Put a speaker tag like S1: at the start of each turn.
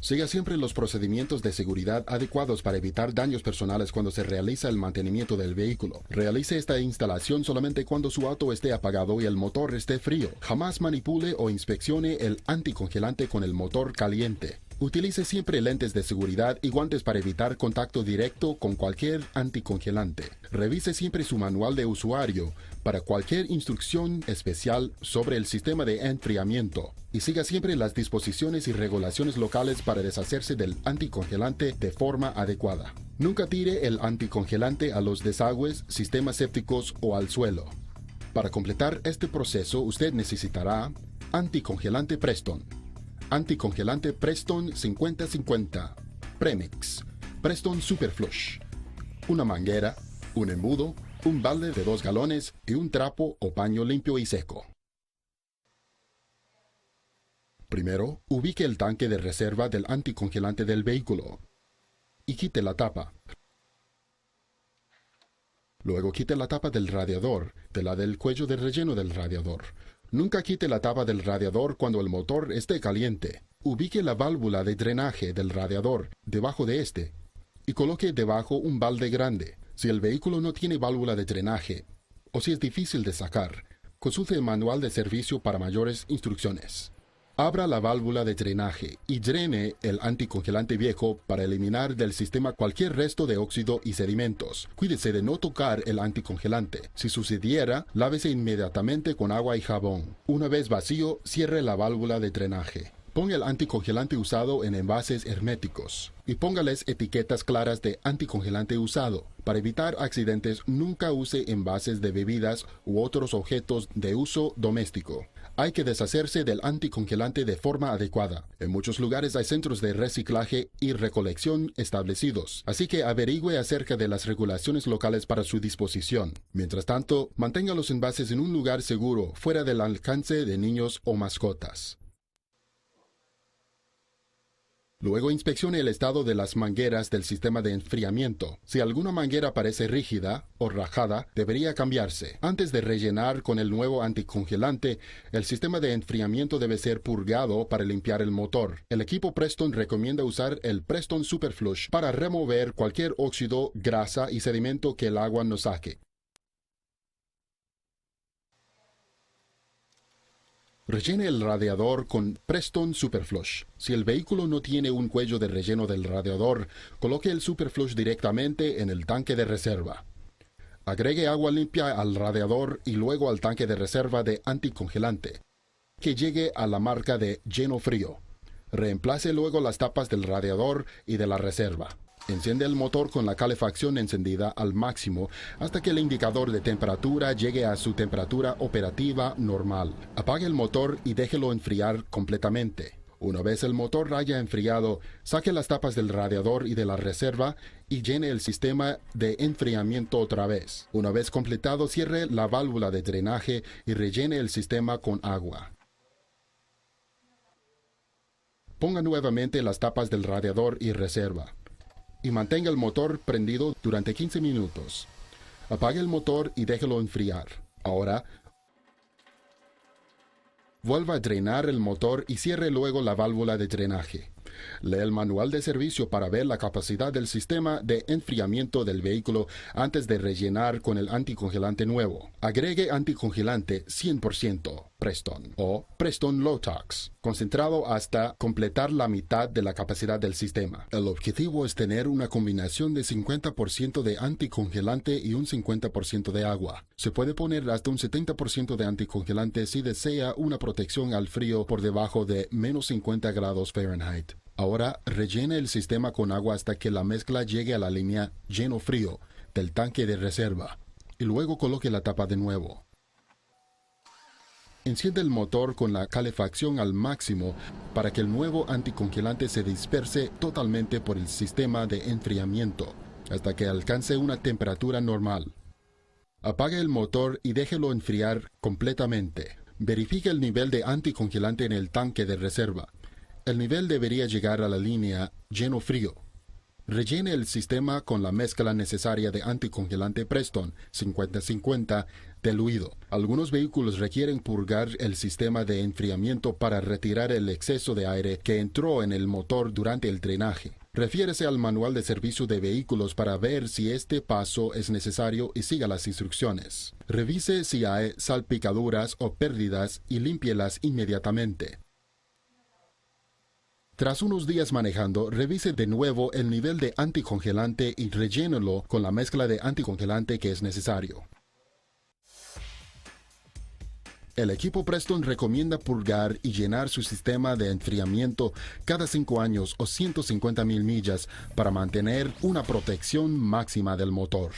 S1: Siga siempre los procedimientos de seguridad adecuados para evitar daños personales cuando se realiza el mantenimiento del vehículo. Realice esta instalación solamente cuando su auto esté apagado y el motor esté frío. Jamás manipule o inspeccione el anticongelante con el motor caliente. Utilice siempre lentes de seguridad y guantes para evitar contacto directo con cualquier anticongelante. Revise siempre su manual de usuario para cualquier instrucción especial sobre el sistema de enfriamiento. Y siga siempre las disposiciones y regulaciones locales para deshacerse del anticongelante de forma adecuada. Nunca tire el anticongelante a los desagües, sistemas sépticos o al suelo. Para completar este proceso, usted necesitará anticongelante Preston, anticongelante Preston 50-50, Premix, Preston Super Flush, una manguera, un embudo, un balde de 2 galones y un trapo o paño limpio y seco. Primero, ubique el tanque de reserva del anticongelante del vehículo y quite la tapa. Luego quite la tapa del radiador, de la del cuello de relleno del radiador. Nunca quite la tapa del radiador cuando el motor esté caliente. Ubique la válvula de drenaje del radiador debajo de este y coloque debajo un balde grande. Si el vehículo no tiene válvula de drenaje o si es difícil de sacar, consulte el manual de servicio para mayores instrucciones. Abra la válvula de drenaje y drene el anticongelante viejo para eliminar del sistema cualquier resto de óxido y sedimentos. Cuídese de no tocar el anticongelante. Si sucediera, lávese inmediatamente con agua y jabón. Una vez vacío, cierre la válvula de drenaje. Ponga el anticongelante usado en envases herméticos y póngales etiquetas claras de anticongelante usado. Para evitar accidentes, nunca use envases de bebidas u otros objetos de uso doméstico. Hay que deshacerse del anticongelante de forma adecuada. En muchos lugares hay centros de reciclaje y recolección establecidos, así que averigüe acerca de las regulaciones locales para su disposición. Mientras tanto, mantenga los envases en un lugar seguro, fuera del alcance de niños o mascotas. Luego inspeccione el estado de las mangueras del sistema de enfriamiento. Si alguna manguera parece rígida o rajada, debería cambiarse. Antes de rellenar con el nuevo anticongelante, el sistema de enfriamiento debe ser purgado para limpiar el motor. El equipo Preston recomienda usar el Preston Super Flush para remover cualquier óxido, grasa y sedimento que el agua no saque. Rellene el radiador con Preston Super Flush. Si el vehículo no tiene un cuello de relleno del radiador, coloque el Super Flush directamente en el tanque de reserva. Agregue agua limpia al radiador y luego al tanque de reserva de anticongelante, que llegue a la marca de lleno frío. Reemplace luego las tapas del radiador y de la reserva. Enciende el motor con la calefacción encendida al máximo hasta que el indicador de temperatura llegue a su temperatura operativa normal. Apague el motor y déjelo enfriar completamente. Una vez el motor haya enfriado, saque las tapas del radiador y de la reserva y llene el sistema de enfriamiento otra vez. Una vez completado, cierre la válvula de drenaje y rellene el sistema con agua. Ponga nuevamente las tapas del radiador y reserva y mantenga el motor prendido durante 15 minutos. Apague el motor y déjelo enfriar. Ahora, vuelva a drenar el motor y cierre luego la válvula de drenaje. Lea el manual de servicio para ver la capacidad del sistema de enfriamiento del vehículo antes de rellenar con el anticongelante nuevo. Agregue anticongelante 100% Preston o Preston Low-Tox, concentrado hasta completar la mitad de la capacidad del sistema. El objetivo es tener una combinación de 50% de anticongelante y un 50% de agua. Se puede poner hasta un 70% de anticongelante si desea una protección al frío por debajo de menos 50 grados Fahrenheit. Ahora rellene el sistema con agua hasta que la mezcla llegue a la línea lleno frío del tanque de reserva y luego coloque la tapa de nuevo. Enciende el motor con la calefacción al máximo para que el nuevo anticongelante se disperse totalmente por el sistema de enfriamiento hasta que alcance una temperatura normal. Apague el motor y déjelo enfriar completamente. Verifique el nivel de anticongelante en el tanque de reserva. El nivel debería llegar a la línea lleno frío. Rellene el sistema con la mezcla necesaria de anticongelante Preston 50-50 diluido. Algunos vehículos requieren purgar el sistema de enfriamiento para retirar el exceso de aire que entró en el motor durante el drenaje. Refiérese al manual de servicio de vehículos para ver si este paso es necesario y siga las instrucciones. Revise si hay salpicaduras o pérdidas y límpielas inmediatamente. Tras unos días manejando, revise de nuevo el nivel de anticongelante y rellénelo con la mezcla de anticongelante que es necesario. El equipo Preston recomienda purgar y llenar su sistema de enfriamiento cada 5 años o 150,000 millas para mantener una protección máxima del motor.